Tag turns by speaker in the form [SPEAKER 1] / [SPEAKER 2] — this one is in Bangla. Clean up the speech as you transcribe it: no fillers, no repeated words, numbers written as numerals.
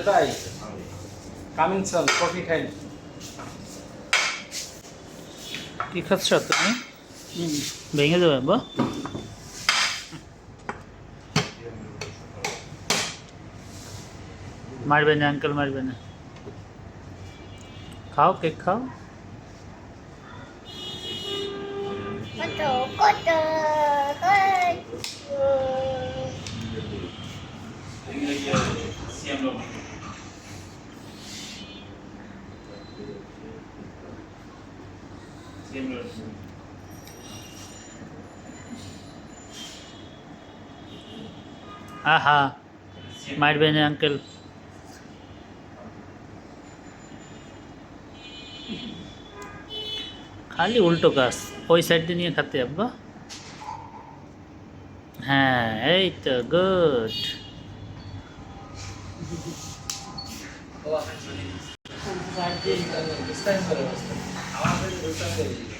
[SPEAKER 1] ভাই কামিং সন কফি খাই।
[SPEAKER 2] কি খাচ্ছ তুমি? ভেঙে দেবে বা? মারবে না আঙ্কেল, মারবে না। খাও, কেক খাও।
[SPEAKER 3] কত কত
[SPEAKER 2] আহা, মারবে না আঙ্কেল। খালি উল্টো কাজ, ওই সাইড দিয়ে নিয়ে খাতে আব্বা। হ্যাঁ, এই তো গুড।